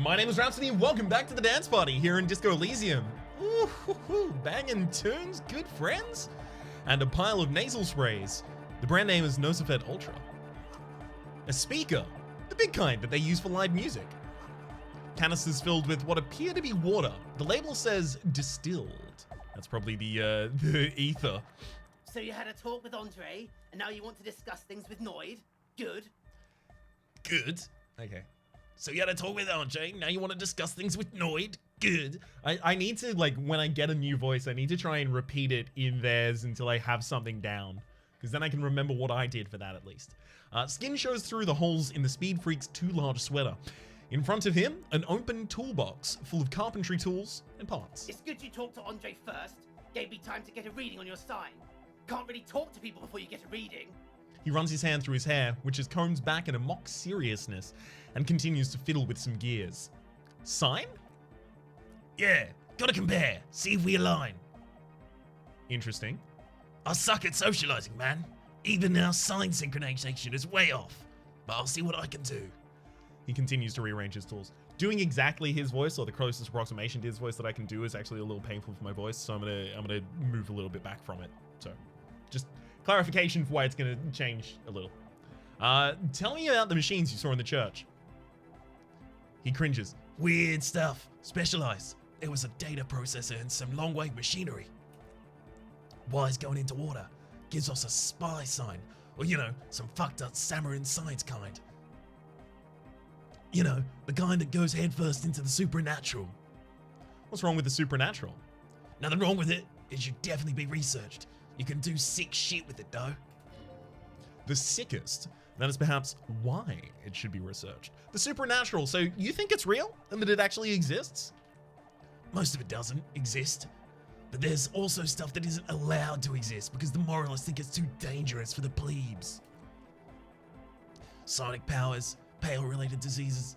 My name is Rhapsody, welcome back to the dance party here in Disco Elysium. Ooh, banging tunes, good friends, and a pile of nasal sprays. The brand name is Nosifed Ultra. A speaker, the big kind that they use for live music. Canisters filled with what appear to be water. The label says distilled. That's probably the ether. So you had a talk with Andre, and now you want to discuss things with Noid? Good. Good. Okay. So you had a talk with Andre, now you want to discuss things with Noid? Good. I need to, like, when I get a new voice, I need to try and repeat it in theirs until I have something down. Because then I can remember what I did for that at least. Skin shows through the holes in the Speed Freak's too large sweater. In front of him, an open toolbox full of carpentry tools and parts. It's good you talked to Andre first. Gave me time to get a reading on your sign. Can't really talk to people before you get a reading. He runs his hand through his hair, which is combed back in a mock seriousness, and continues to fiddle with some gears. Sign? Yeah, gotta compare, see if we align. Interesting. I suck at socializing, man. Even our sign synchronization is way off. But I'll see what I can do. He continues to rearrange his tools. Doing exactly his voice, or the closest approximation to his voice that I can do, is actually a little painful for my voice, so I'm gonna move a little bit back from it. So, just clarification for why it's gonna change a little. Tell me about the machines you saw in the church. He cringes. Weird stuff. Specialized. There was a data processor and some long-wave machinery. Wires going into water. Gives us a spy sign. Or, you know, some fucked up samurai science kind. You know, the kind that goes headfirst into the supernatural. What's wrong with the supernatural? Nothing wrong with it. It should definitely be researched. You can do sick shit with it, though. The sickest? That is perhaps why it should be researched. The supernatural, so you think it's real? And that it actually exists? Most of it doesn't exist. But there's also stuff that isn't allowed to exist because the moralists think it's too dangerous for the plebes. Sonic powers, pale-related diseases.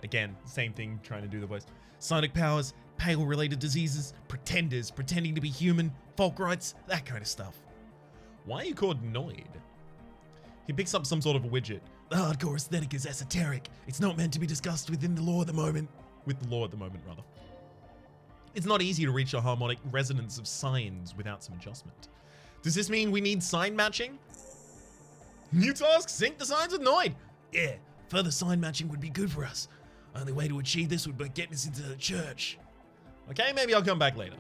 Again, same thing, trying to do the voice. Sonic powers, pale-related diseases, pretenders pretending to be human, folk rights, that kind of stuff. Why are you called Noid? He picks up some sort of a widget. The hardcore aesthetic is esoteric. It's not meant to be discussed within the law at the moment. With the law at the moment, rather. It's not easy to reach a harmonic resonance of signs without some adjustment. Does this mean we need sign matching? New task, sync the signs with Noid. Yeah, further sign matching would be good for us. Only way to achieve this would be getting us into the church. Okay, maybe I'll come back later.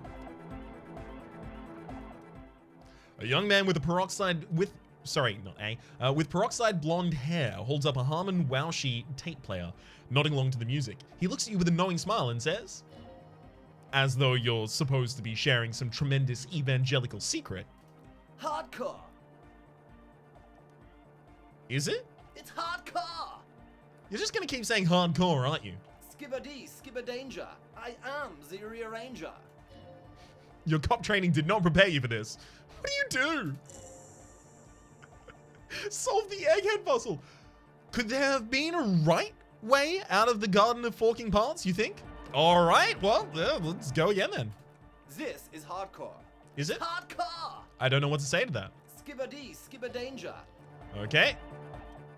A young man with with peroxide blonde hair holds up a Harman Wowshi tape player, nodding along to the music. He looks at you with a knowing smile and says, as though you're supposed to be sharing some tremendous evangelical secret. Hardcore. Is it? It's hardcore. You're just gonna keep saying hardcore, aren't you? Skibba-dee, skibba-danger. I am the rearranger. Your cop training did not prepare you for this. What do you do? Solve the egghead puzzle. Could there have been a right way out of the Garden of Forking Paths, you think? All right, well, let's go again then. This is hardcore. Is it? Hardcore. I don't know what to say to that. Skibba-dee, skibba-danger. Okay.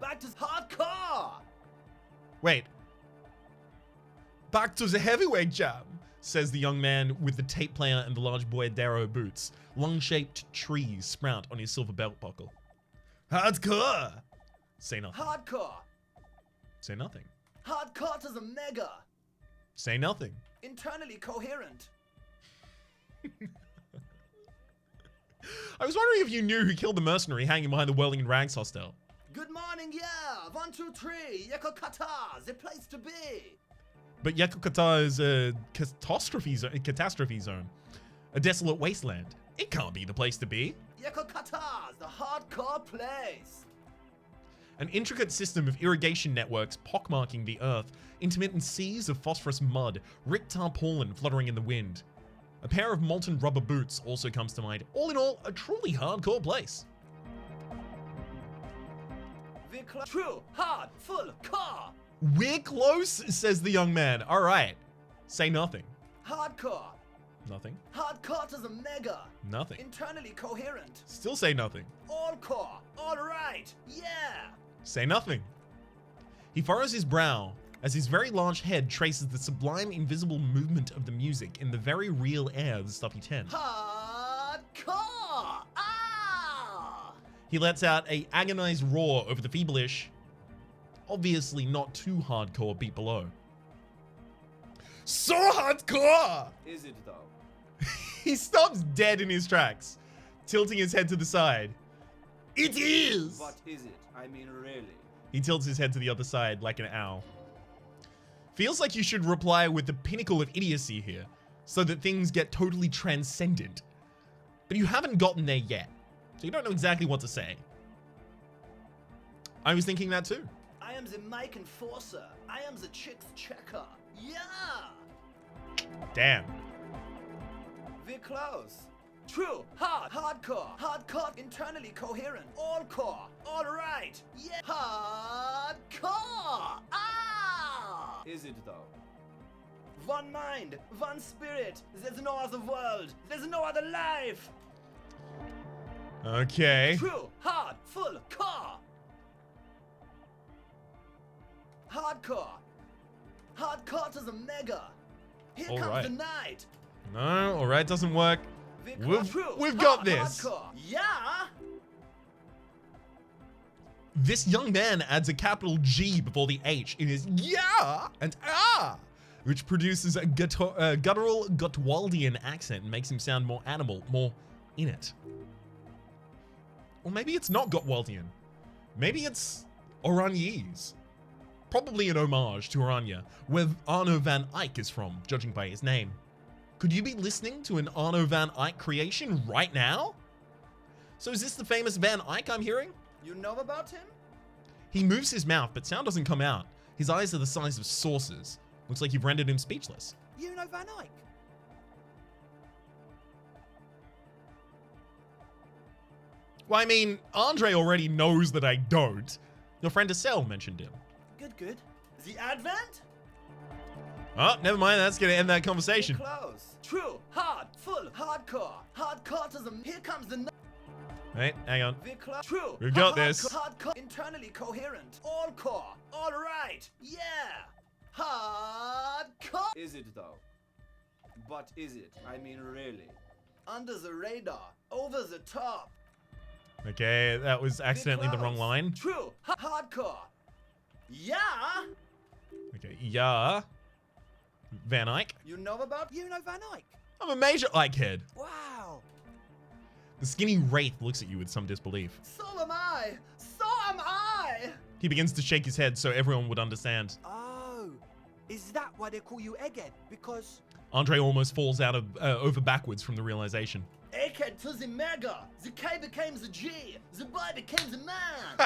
Back to hardcore. Wait. Back to the heavyweight jam, says the young man with the tape player and the large boyadero boots. Lung-shaped trees sprout on his silver belt buckle. Hardcore. Say nothing. Hardcore. Say nothing. Hardcore to the mega. Say nothing. Internally coherent. I was wondering if you knew who killed the mercenary hanging behind the Whirling in Rags hostel. Good morning, yeah. 1, 2, 3. Yekokata, the place to be. But Yekokata is a catastrophe zone. A desolate wasteland. It can't be the place to be. Yekokata, the hardcore place. An intricate system of irrigation networks pockmarking the earth, intermittent seas of phosphorus mud, ripped tarpaulin fluttering in the wind. A pair of molten rubber boots also comes to mind. All in all, a truly hardcore place. True, hard, full, car. We're close, says the young man. All right. Say nothing. Hardcore. Nothing. Hardcore to the mega. Nothing. Internally coherent. Still say nothing. All core. All right. Yeah. Say nothing. He furrows his brow as his very large head traces the sublime invisible movement of the music in the very real air of the stuffy tent. Hardcore! Ah! He lets out a agonized roar over the feeblish, obviously not too hardcore beat below. So hardcore! Is it though? He stops dead in his tracks, tilting his head to the side. It is! But is it? I mean, really? He tilts his head to the other side like an owl. Feels like you should reply with the pinnacle of idiocy here, so that things get totally transcendent. But you haven't gotten there yet, so you don't know exactly what to say. I was thinking that too. I am the mic enforcer. I am the chicks checker. Yeah! Damn. We're close. True, hardcore, internally coherent, all core, all right, yeah, hardcore, ah! Is it though? One mind, one spirit, there's no other world, there's no other life. Okay. True, hard, full, core. Hardcore to the mega. Here All comes right. the night. No, alright, doesn't work. We've got this. Hardcore. Yeah. This young man adds a capital G before the H in his yeah and ah, which produces a guttural Gottwaldian accent and makes him sound more animal, more in it. Or maybe it's not Gottwaldian. Maybe it's Oraniese. Probably an homage to Oranje, where Arno van Eyck is from, judging by his name. Could you be listening to an Arno van Eyck creation right now? So is this the famous Van Eyck I'm hearing? You know about him? He moves his mouth, but sound doesn't come out. His eyes are the size of saucers. Looks like you've rendered him speechless. You know Van Eyck? Well, I mean, Andre already knows that I don't. Your friend Estelle mentioned him. Good. The Advent? Oh, never mind. That's going to end that conversation. Close. True. Hard. Full. Hardcore. Hardcore to the... Here comes the... Wait, hang on. True. We've got this. Hardcore. Internally coherent. All core. All right. Yeah. Hardcore. Is it though? But is it? I mean, really? Under the radar. Over the top. Okay, that was accidentally the wrong line. True. Hardcore. Yeah. Okay, yeah. Van Eyck. You know Van Eyck? I'm a major Eyck head. Wow. The skinny wraith looks at you with some disbelief. So am I. He begins to shake his head so everyone would understand. Oh, is that why they call you Egghead? Because... Andre almost falls out of over backwards from the realization. Egghead to the mega. The K became the G. The boy became the man.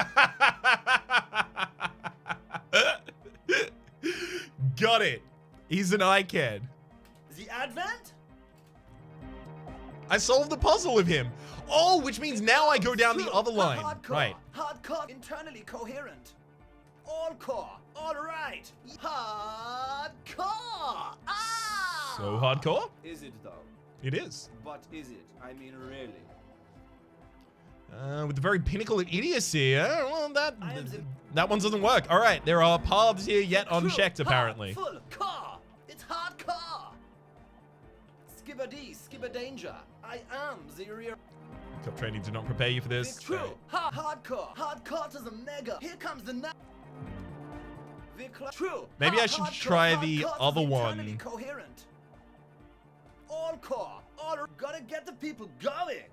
Got it. He's an Eyck head. The Advent? I solved the puzzle of him. Oh, which means now I go down the other line. Hardcore. Right. Hardcore. Internally coherent. All core. All right. Hardcore. Ah! So hardcore? Is it though? It is. But is it? I mean, really? With the very pinnacle of idiocy, well, that one doesn't work. All right, there are paths here yet unchecked, apparently. Full car. It's hardcore. Skibber D, skibber danger. I am the rear. Cup training did not prepare you for this. True. Hardcore. Hardcore to the mega. Here comes the night. True. Maybe I should try the other one. Coherent. All core. All gotta get the people going.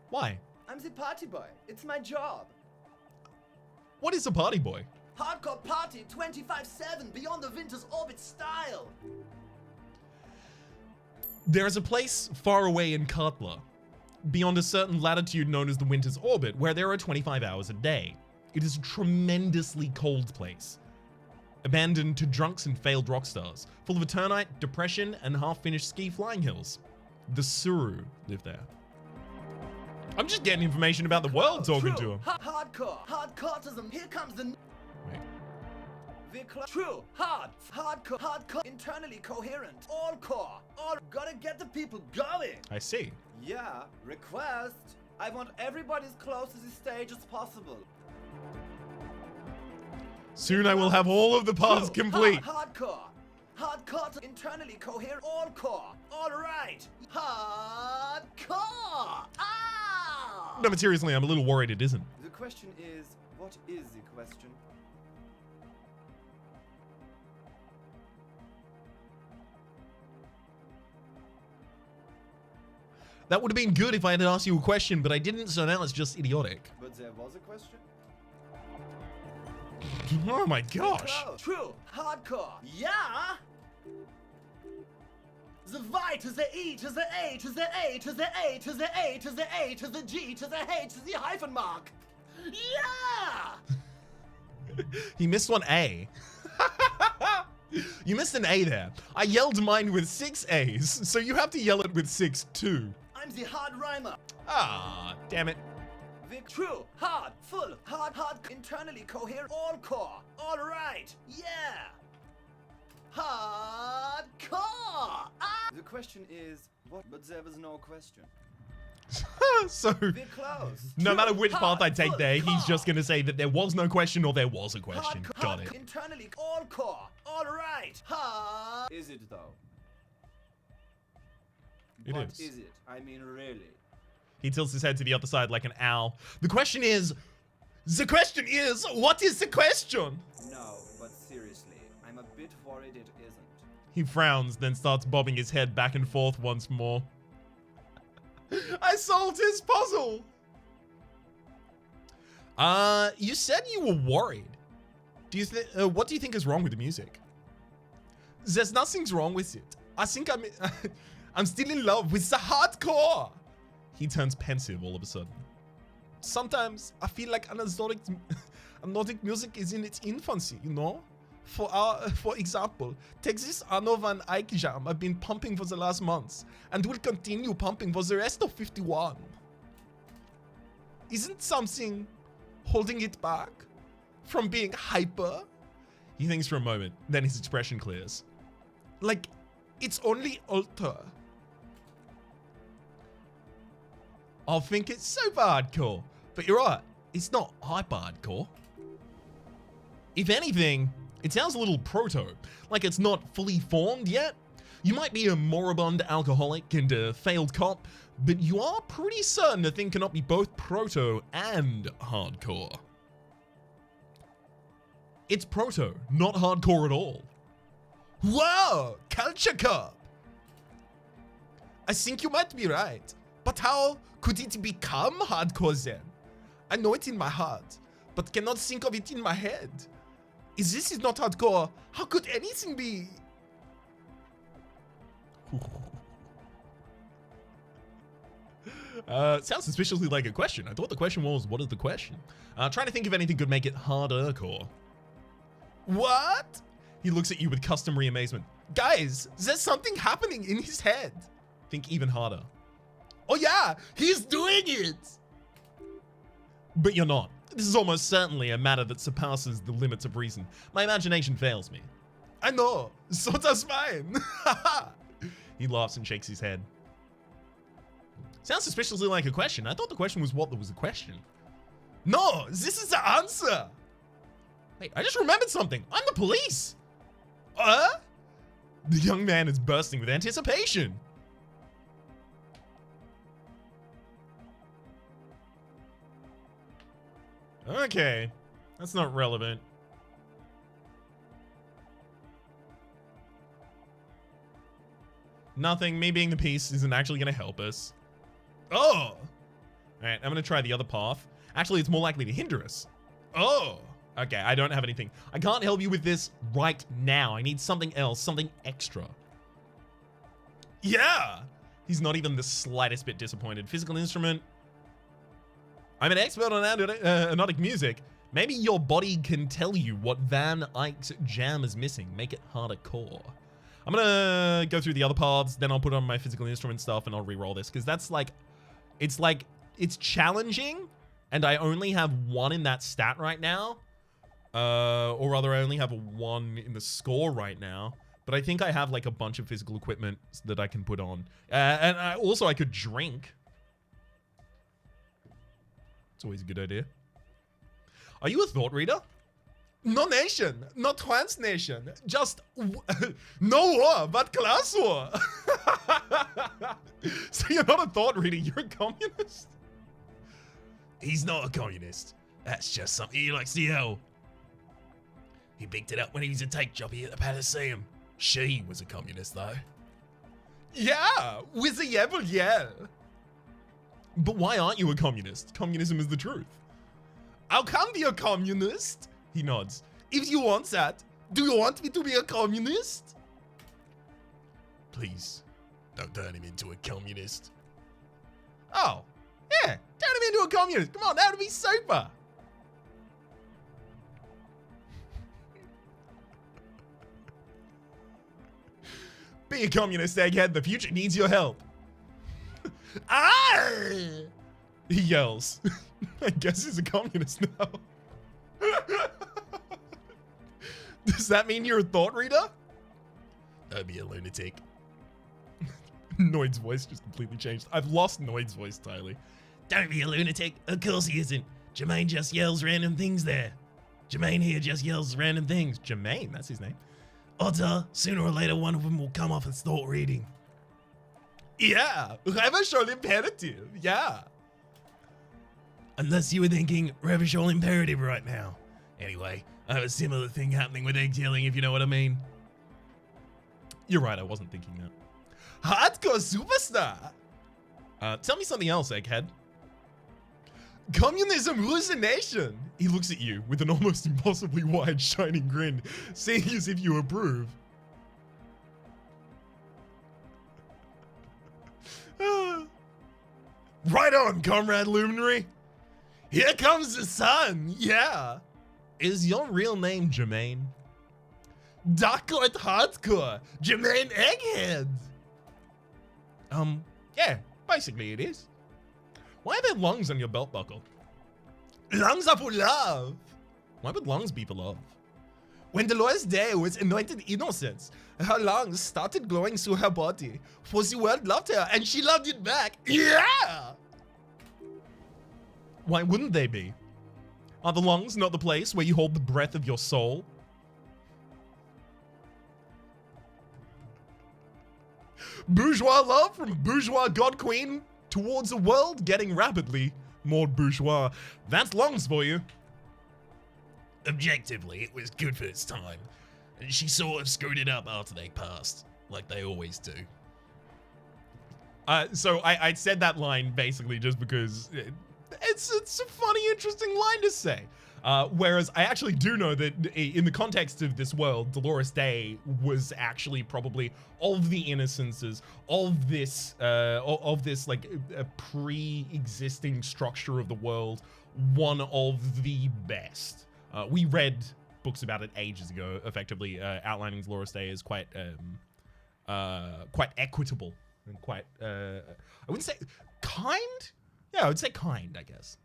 Why? I'm the party boy. It's my job. What is a party boy? Hardcore party 25/7 beyond the winter's orbit style. There is a place far away in Katla, beyond a certain latitude known as the winter's orbit, where there are 25 hours a day. It is a tremendously cold place, abandoned to drunks and failed rock stars, full of eternite, depression, and half-finished ski flying hills. The Suru live there. I'm just getting information about the world talking to him. Hardcore to them. Here comes the... Wait. True. Hardcore. Internally coherent. All core. All gotta get the people going. I see. Yeah. Request. I want everybody as close to the stage as possible. Soon I will have all of the paths True. complete. Hardcore. Hardcore to internally coherent. All core. All right. Hardcore. Ah! No, but seriously, I'm a little worried it isn't. The question is, what is the question? That would have been good if I had asked you a question, but I didn't, so now it's just idiotic. But there was a question. Oh my gosh. Close. True. Hardcore. Yeah. The Y to the E to the A to the A to the A to the A to the A to the G to the H to the hyphen mark. Yeah. He missed one A. You missed an A there. I yelled mine with 6 A's, so you have to yell it with 6 too. I'm the hard rhymer. Ah, damn it. True, hard, full, hard, internally coherent, all core, all right, yeah. Hardcore. Ah. The question is, what? But there was no question. So, We're close. no True, matter which hard, path I take full, there, he's core. just gonna say that there was no question or there was a question. Got Hard, it. internally, all core, all right. Hard. Is it though? It What is. is it? I mean, really. He tilts his head to the other side like an owl. The question is, what is the question? No, but seriously, I'm a bit worried it isn't. He frowns, then starts bobbing his head back and forth once more. I solved his puzzle! You said you were worried. What do you think is wrong with the music? There's nothing's wrong with it. I think I'm still in love with the hardcore. He turns pensive all of a sudden. Sometimes I feel like Nordic music is in its infancy, you know? For example, take this Anno van Eyck jam I've been pumping for the last months and will continue pumping for the rest of 51. Isn't something holding it back from being hyper? He thinks for a moment, then his expression clears. Like, it's only alter. I'll think it's super hardcore, but you're right, it's not hyper hardcore. If anything, it sounds a little proto, like it's not fully formed yet. You might be a moribund alcoholic and a failed cop, but you are pretty certain the thing cannot be both proto and hardcore. It's proto, not hardcore at all. Whoa, culture cop! I think you might be right, but how could it become hardcore then? I know it in my heart, but cannot think of it in my head. If this is not hardcore, how could anything be? Sounds suspiciously like a question. I thought the question was, what is the question? Trying to think if anything could make it harder core. What? He looks at you with customary amazement. Guys, there's something happening in his head. Think even harder. Oh yeah, he's doing it! But you're not. This is almost certainly a matter that surpasses the limits of reason. My imagination fails me. I know, so does mine. He laughs and shakes his head. Sounds suspiciously like a question. I thought the question was what was a question. No, this is the answer. Wait, I just remembered something. I'm the police. The young man is bursting with anticipation. Okay, that's not relevant. Nothing, me being the piece isn't actually gonna help us. Oh! Alright, I'm gonna try the other path. Actually, it's more likely to hinder us. Oh! Okay, I don't have anything. I can't help you with this right now. I need something else, something extra. Yeah! He's not even the slightest bit disappointed. Physical instrument. I'm an expert on anodic music. Maybe your body can tell you what Van Eyck's jam is missing. Make it harder core. I'm gonna go through the other paths, then I'll put on my physical instrument stuff and I'll re-roll this, because that's like, it's challenging, and I only have 1 in that stat right now. Or rather, I only have a 1 in the score right now. But I think I have like a bunch of physical equipment that I can put on. And I could drink. It's always a good idea. Are you a thought reader? No nation, no trans nation, just no war, but class war. So you're not a thought reader, you're a communist? He's not a communist. That's just something he likes to yell. He picked it up when he was a take jobbie at the Elysium. She was a communist though. Yeah, with a yebble yell. But why aren't you a communist? Communism is the truth. How come you're a communist? He nods. If you want that, do you want me to be a communist? Please, don't turn him into a communist. Oh, yeah, turn him into a communist. Come on, that would be super. Be a communist, egghead. The future needs your help. Ah! He yells. I guess he's a communist now. Does that mean you're a thought reader? That'd be a lunatic. Noid's voice just completely changed. I've lost Noid's voice entirely. Don't be a lunatic. Of course he isn't. Jermaine just yells random things there. Jermaine here just yells random things. Jermaine, that's his name. Odds are, sooner or later, one of them will come off as thought reading. Yeah, revisional imperative, yeah. Unless you were thinking revisional imperative right now. Anyway, I have a similar thing happening with egg yelling, if you know what I mean. You're right, I wasn't thinking that. Hardcore superstar! Tell me something else, egghead. Communism rules the nation! He looks at you with an almost impossibly wide, shining grin, seeing as if you approve. Right on, comrade luminary. Here comes the sun, yeah. Is your real name Jermaine? Darklight Hardcore, Jermaine Egghead. Yeah, basically it is. Why are there lungs on your belt buckle? Lungs are for love. Why would lungs be for love? When Dolores Day was anointed innocence, her lungs started glowing through her body, for the world loved her and she loved it back. Yeah! Why wouldn't they be? Are the lungs not the place where you hold the breath of your soul? Bourgeois love from bourgeois god queen towards a world getting rapidly more bourgeois. That's lungs for you. Objectively, it was good for its time. And she sort of screwed it up after they passed, like they always do. So I said that line basically just because it's a funny, interesting line to say. Whereas I actually do know that in the context of this world, Dolores Day was actually probably of the innocences of this like a pre-existing structure of the world, one of the best. We read books about it ages ago, effectively outlining Dolores Day as quite equitable and quite I wouldn't say kind. Yeah, I would say kind, I guess.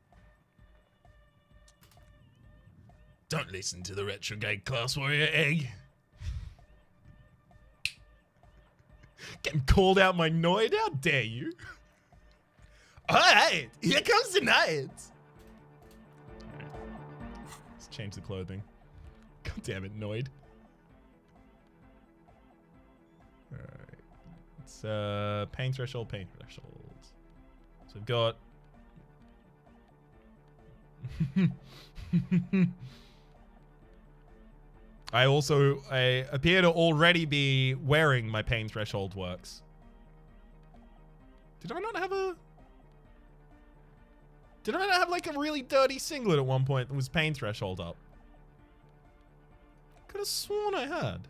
Don't listen to the retrograde class warrior egg. Getting called out my Noid, how dare you? Alright, here comes the night. Let's change the clothing. God damn it, Noid. Alright. It's pain threshold. So we've got I appear to already be wearing my pain threshold works. Did I not have like a really dirty singlet at one point that was pain threshold up? Could have sworn I had.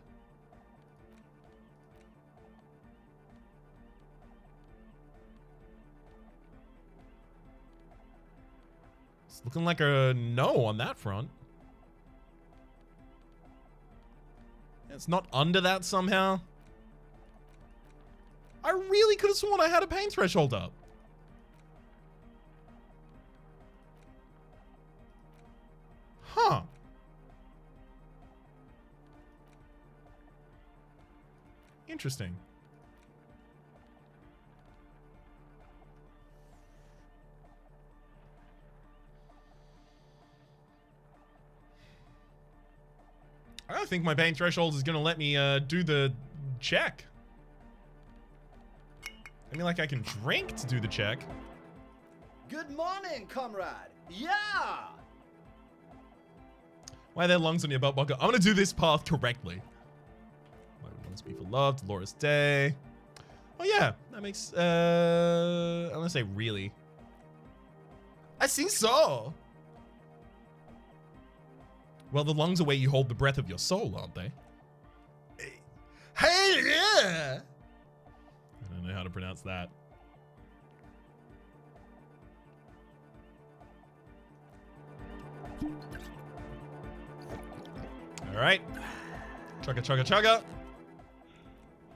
It's looking like a no on that front. It's not under that somehow. I really could have sworn I had a pain threshold up. Huh. Interesting. don't think my pain threshold is gonna let me do the check. I mean, like, I can drink to do the check. Good morning, comrade. Yeah. Why are there lungs on your belt buckle? I'm gonna do this path correctly. My lungs be for love, Dolores Day. Oh yeah, that makes, I'm gonna say really. I think so. Well, the lungs are where you hold the breath of your soul, aren't they? Hey, yeah! I don't know how to pronounce that. All right. Chugga, chugga, chugga.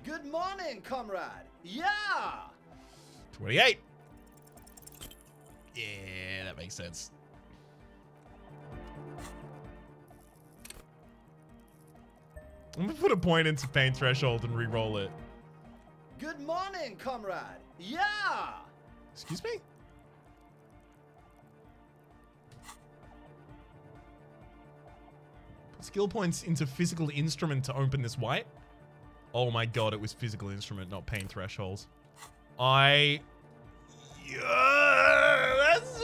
Good morning, comrade. Yeah. 28. Yeah, that makes sense. I'm gonna put a point into pain threshold and re-roll it. Good morning, comrade. Yeah. Excuse me? Put skill points into physical instrument to open this white. Oh my god, it was physical instrument, not pain threshold. Yeah, that's...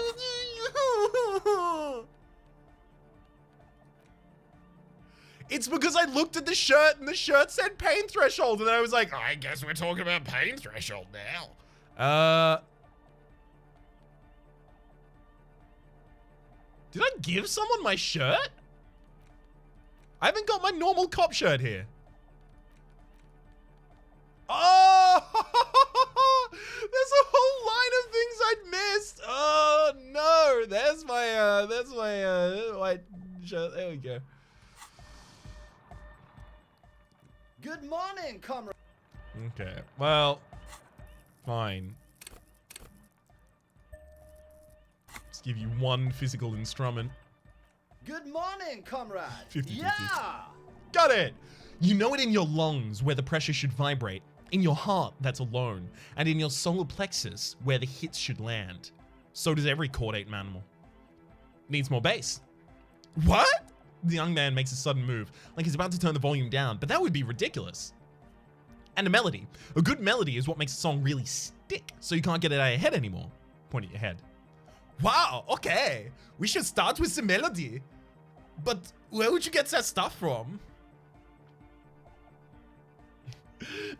It's because I looked at the shirt and the shirt said pain threshold and I was like, I guess we're talking about pain threshold now. Did I give someone my shirt? I haven't got my normal cop shirt here. Oh, there's a whole line of things I'd missed. Oh no, there's my white shirt. There we go. Good morning, comrade. Okay, well, fine. Let's give you one physical instrument. Good morning, comrade. 50-50. Yeah. Got it. You know it in your lungs where the pressure should vibrate, in your heart that's alone, and in your solar plexus where the hits should land. So does every chordate mammal. Needs more bass. What? The young man makes a sudden move, like he's about to turn the volume down, but that would be ridiculous. And a melody. A good melody is what makes a song really stick, so you can't get it out of your head anymore. Point at your head. Wow, okay. We should start with the melody. But where would you get that stuff from?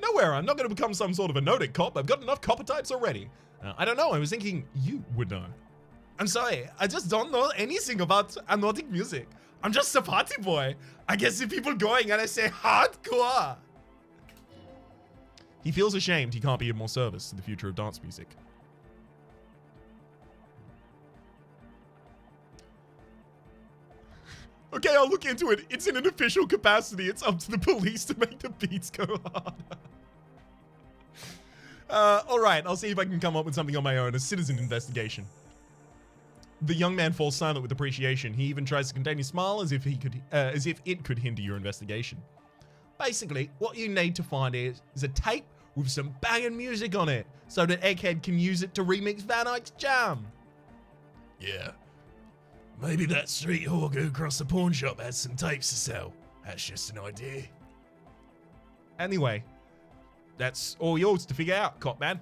Nowhere. I'm not going to become some sort of a noted cop. I've got enough copper types already. I don't know. I was thinking you would know. I'm sorry. I just don't know anything about Nordic music. I'm just a party boy. I get the people going and I say hardcore. He feels ashamed he can't be of more service to the future of dance music. Okay, I'll look into it. It's in an official capacity. It's up to the police to make the beats go harder. All right, I'll see if I can come up with something on my own. A citizen investigation. The young man falls silent with appreciation. He even tries to contain his smile as if it could hinder your investigation. Basically, what you need to find is a tape with some banging music on it, so that Egghead can use it to remix Van Eyck's Jam. Yeah. Maybe that street hawker across the pawn shop has some tapes to sell. That's just an idea. Anyway, that's all yours to figure out, Copman.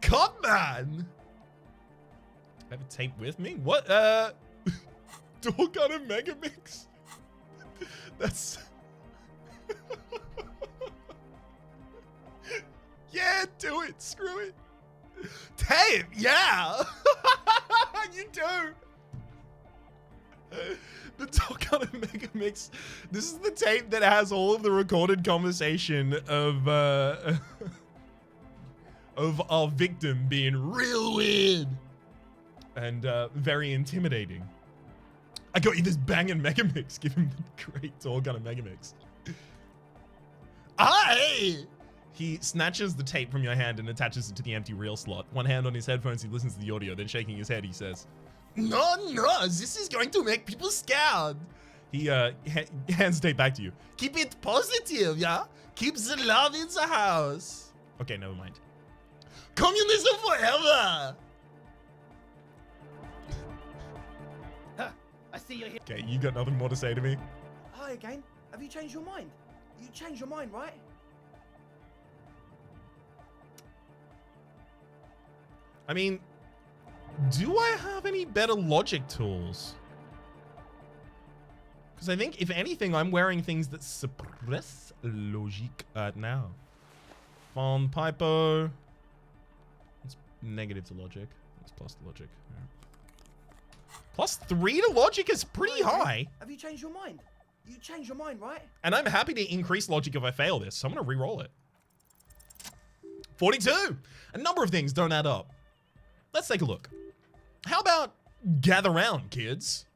Copman? I have a tape with me? What? Door Gunner Megamix? That's... Yeah, do it. Screw it. Tape, yeah. You do. The Door Gunner Megamix. This is the tape that has all of the recorded conversation of our victim being real weird and very intimidating. I got you this banging Megamix. Give him the great Door Gunner Megamix. Aye! He snatches the tape from your hand and attaches it to the empty reel slot. One hand on his headphones, he listens to the audio, then shaking his head, he says, No, this is going to make people scared. He hands the tape back to you. Keep it positive, yeah? Keep the love in the house. Okay, never mind. Communism forever! I see you're here. Okay, you got nothing more to say to me? Hi again. Have you changed your mind? You changed your mind, right? I mean, do I have any better logic tools? Because I think, if anything, I'm wearing things that suppress logic now. Von Pipo. It's negative to logic. It's plus to logic. Yeah. +3 to logic is pretty high. Have you changed your mind? You changed your mind, right? And I'm happy to increase logic if I fail this, so I'm going to re-roll it. 42! A number of things don't add up. Let's take a look. How about gather round, kids?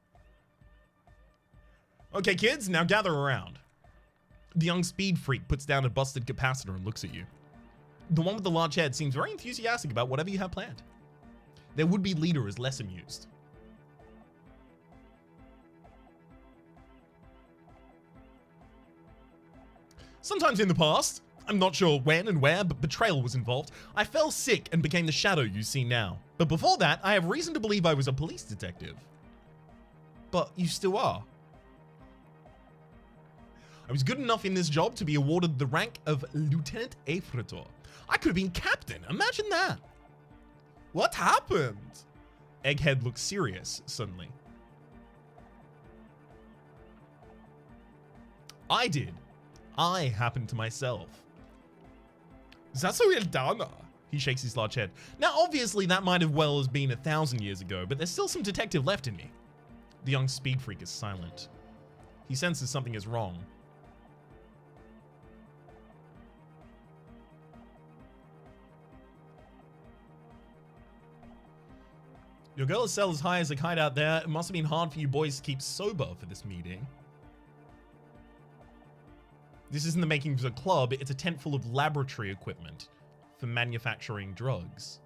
Okay, kids, now gather around. The young speed freak puts down a busted capacitor and looks at you. The one with the large head seems very enthusiastic about whatever you have planned. Their would-be leader is less amused. Sometimes in the past, I'm not sure when and where, but betrayal was involved. I fell sick and became the shadow you see now. But before that, I have reason to believe I was a police detective. But you still are. I was good enough in this job to be awarded the rank of Lieutenant Efretor. I could have been captain, imagine that. What happened? Egghead looks serious suddenly. I did. I happened to myself. That's so well done. He shakes his large head. Now, obviously, that might have well as been 1,000 years ago, but there's still some detective left in me. The young speed freak is silent. He senses something is wrong. Your girl is sell as high as a kite out there. It must have been hard for you boys to keep sober for this meeting. This isn't the makings of a club, it's a tent full of laboratory equipment for manufacturing drugs.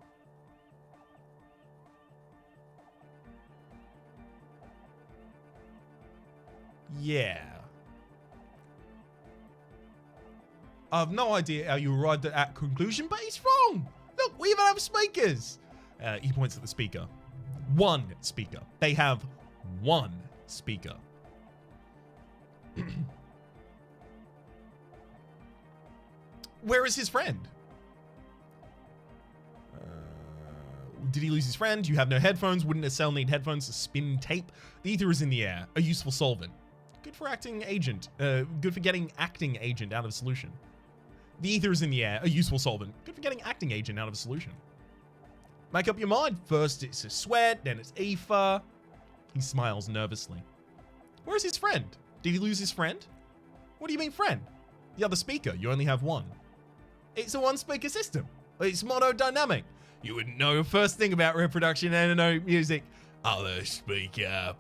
Yeah. I have no idea how you arrived at that conclusion, but he's wrong. Look, we even have speakers. He points at the speaker. One speaker. They have one speaker. Where is his friend? Did he lose his friend? You have no headphones. Wouldn't a cell need headphones to spin tape? The ether is in the air. A useful solvent. Good for acting agent. Good for getting acting agent out of a solution. The ether is in the air. A useful solvent. Good for getting acting agent out of a solution. Make up your mind. First it's a sweat, then it's ether. He smiles nervously. Where's his friend? Did he lose his friend? What do you mean friend? The other speaker. You only have one. It's a one-speaker system. It's monodynamic. You wouldn't know the first thing about reproduction and no music. Other speaker.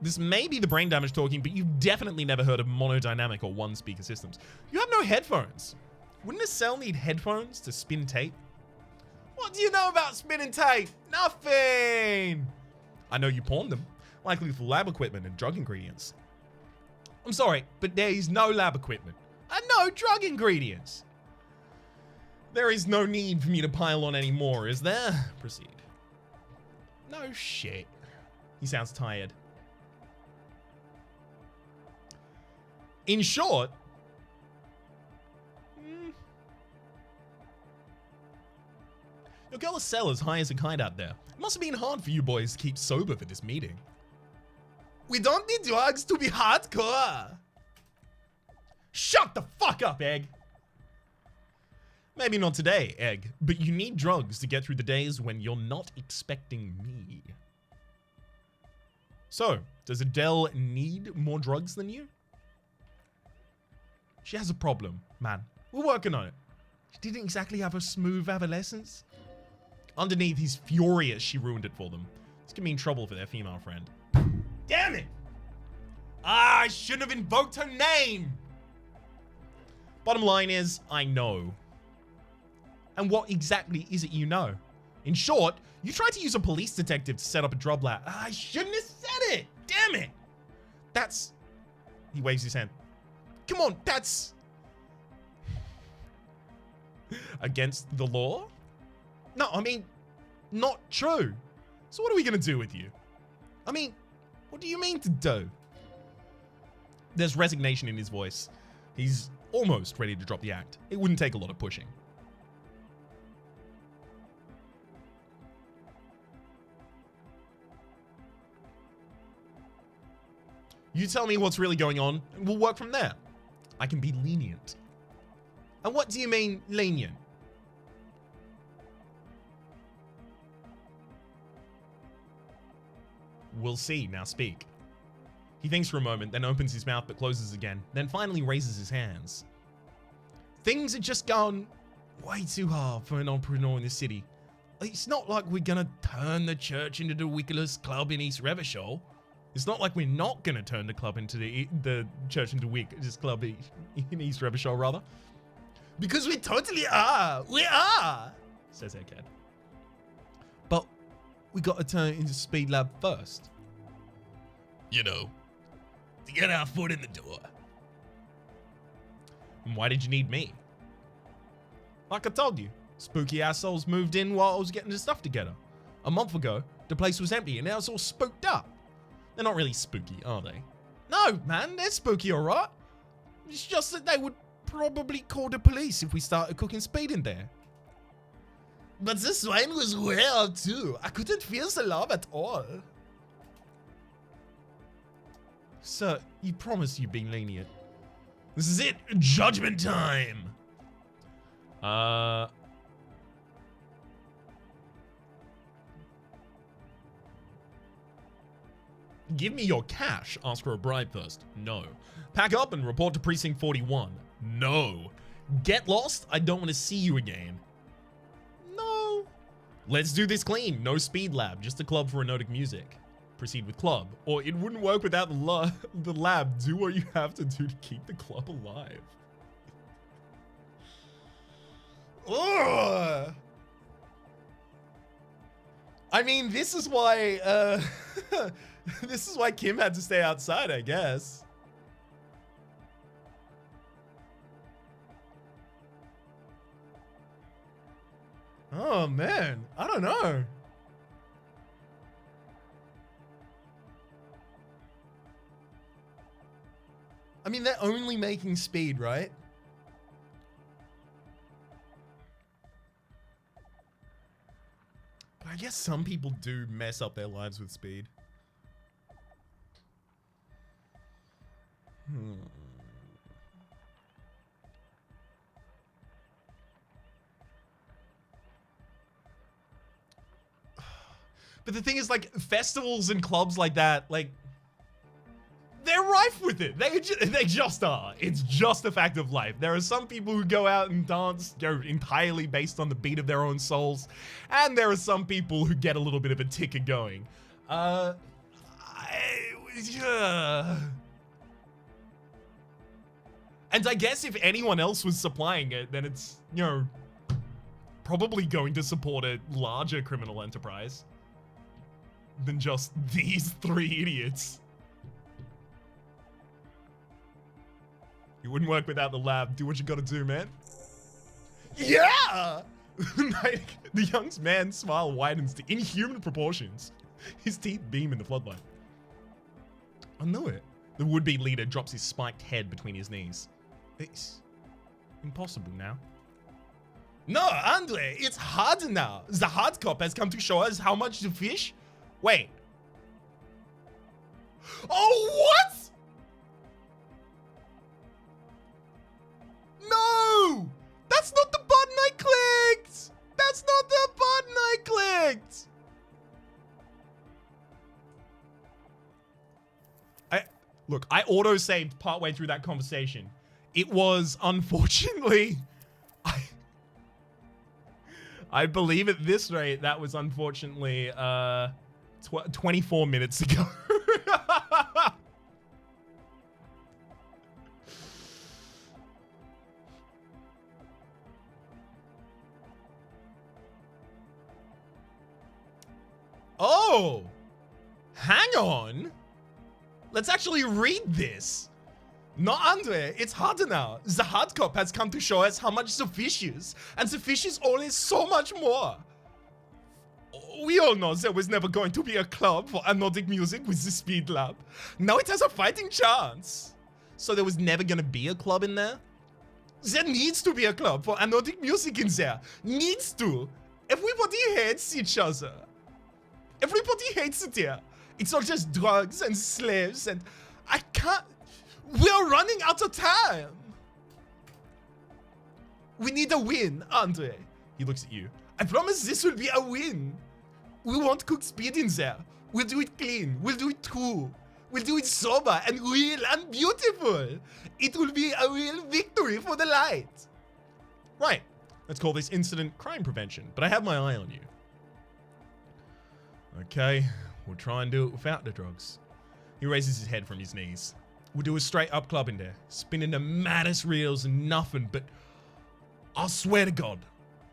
This may be the brain damage talking, but you've definitely never heard of monodynamic or one-speaker systems. You have no headphones. Wouldn't a cell need headphones to spin tape? What do you know about spinning tape? Nothing. I know you pawned them, likely for lab equipment and drug ingredients. I'm sorry, but there is no lab equipment and no drug ingredients. There is no need for me to pile on anymore, is there? Proceed. No shit. He sounds tired. In short, your girl is sell as high as a kite out there. It must have been hard for you boys to keep sober for this meeting. We don't need drugs to be hardcore. Shut the fuck up, Egg. Maybe not today, Egg, but you need drugs to get through the days when you're not expecting me. So, does Adele need more drugs than you? She has a problem, man. We're working on it. She didn't exactly have a smooth adolescence. Underneath, he's furious she ruined it for them. This could mean trouble for their female friend. Damn it! I shouldn't have invoked her name! Bottom line is, I know. And what exactly is it you know? In short, you tried to use a police detective to set up a drug lab. I shouldn't have said it! Damn it! That's... He waves his hand. Come on, that's... against the law? No, I mean, not true. So what are we gonna do with you? I mean, what do you mean to do? There's resignation in his voice. He's almost ready to drop the act. It wouldn't take a lot of pushing. You tell me what's really going on, and we'll work from there. I can be lenient. And what do you mean, lenient? We'll see, now speak. He thinks for a moment, then opens his mouth but closes again, then finally raises his hands. Things are just going way too hard for an entrepreneur in the city. It's not like we're gonna turn the church into the wickedest club in East Revachol. It's not like we're not gonna turn the club into the church into wickedest club in East Revachol, rather. Because we totally are. We are, says Egghead. But we got to turn it into Speed Lab first. You know, to get our foot in the door. And why did you need me? Like I told you, spooky assholes moved in while I was getting the stuff together. A month ago, the place was empty and now it's all spooked up. They're not really spooky, are they? No, man, they're spooky, all right. It's just that they would probably call the police if we started cooking speed in there. But the swine was way out too. I couldn't feel the love at all. Sir, you promised you'd be lenient. This is it. Judgment time. Give me your cash. Ask for a bribe first. No. Pack up and report to Precinct 41. No. Get lost. I don't want to see you again. No. Let's do this clean. No speed lab. Just a club for erotic music. Proceed with club. Or it wouldn't work without the lab. Do what you have to do to keep the club alive. Ugh. I mean, this is why this is why Kim had to stay outside, I guess. Oh man, I don't know. I mean, they're only making speed, right? But I guess some people do mess up their lives with speed. But the thing is, like, festivals and clubs like that, like, they're rife with it. They just are. It's just a fact of life. There are some people who go out and dance entirely based on the beat of their own souls, and there are some people who get a little bit of a ticker going. And I guess if anyone else was supplying it, then it's, you know, probably going to support a larger criminal enterprise than just these three idiots. You wouldn't work without the lab. Do what you gotta do, man. Yeah! The young man's smile widens to inhuman proportions. His teeth beam in the floodlight. I know it. The would-be leader drops his spiked head between his knees. It's impossible now. No, Andre, it's hard now. The hard cop has come to show us how much to fish. Wait. Oh, what? No! That's not the button I clicked! That's not the button I clicked! Look, I auto-saved partway through that conversation. It was, unfortunately, I believe at this rate, that was unfortunately 24 minutes ago. Oh, hang on. Let's actually read this. No, Andre, it's harder now. The hard cop has come to show us how much the fish is, and the fish is always so much more. We all know there was never going to be a club for erotic music with the Speed Lab. Now it has a fighting chance. So there was never gonna be a club in there? There needs to be a club for anodic music in there. Needs to. Everybody hates each other. Everybody hates it here. It's not just drugs and slaves and I can't. We're running out of time. We need a win, Andre. He looks at you. I promise this will be a win. We won't cook speed in there. We'll do it clean. We'll do it true. We'll do it sober and real and beautiful. It will be a real victory for the light. Right. Let's call this incident crime prevention, but I have my eye on you. Okay, we'll try and do it without the drugs. He raises his head from his knees. We'll do a straight up club in there, spinning the maddest reels and nothing, but I'll swear to God.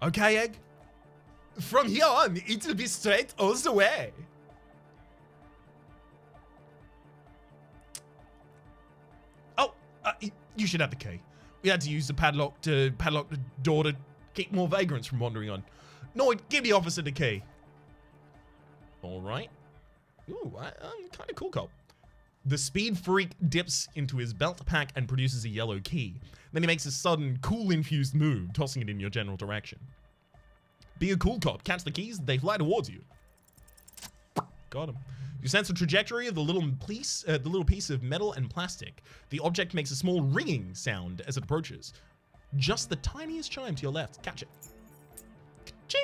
Okay, Egg? From here on, it'll be straight all the way. Oh, you should have the key. We had to use the padlock to padlock the door to keep more vagrants from wandering on. No, give the officer the key. All right. Ooh, I'm kind of cool, cop. The speed freak dips into his belt pack and produces a yellow key. Then he makes a sudden, cool-infused move, tossing it in your general direction. Be a cool cop. Catch the keys, they fly towards you. Got him. You sense the trajectory of the little piece of metal and plastic. The object makes a small ringing sound as it approaches. Just the tiniest chime to your left. Catch it. Ching!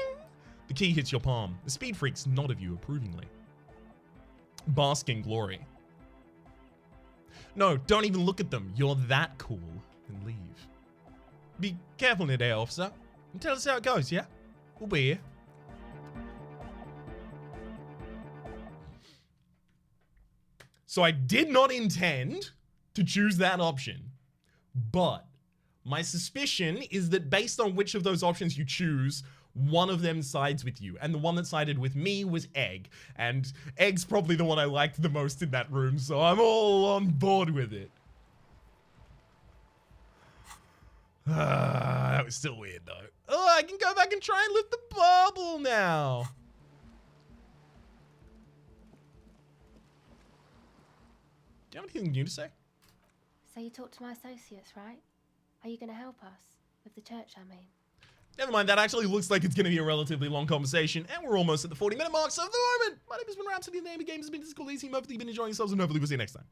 The key hits your palm. The speed freaks nod at you approvingly. Bask in glory. No, don't even look at them. You're that cool. And leave. Be careful in there, officer. And tell us how it goes, yeah? We'll be here. So I did not intend to choose that option, but my suspicion is that based on which of those options you choose, one of them sides with you, and the one that sided with me was Egg, and Egg's probably the one I liked the most in that room, so I'm all on board with it. That was still weird though. Oh, I can go back and try and lift the bubble now. Do you have anything new to say? So you talked to my associates, right? Are you going to help us? With the church, I mean. Never mind, that actually looks like it's going to be a relatively long conversation, and we're almost at the 40-minute mark, so for the moment, my name has been Rhapsody, the name of the game has been Elysium. Hopefully you've been enjoying yourselves, and hopefully we'll see you next time.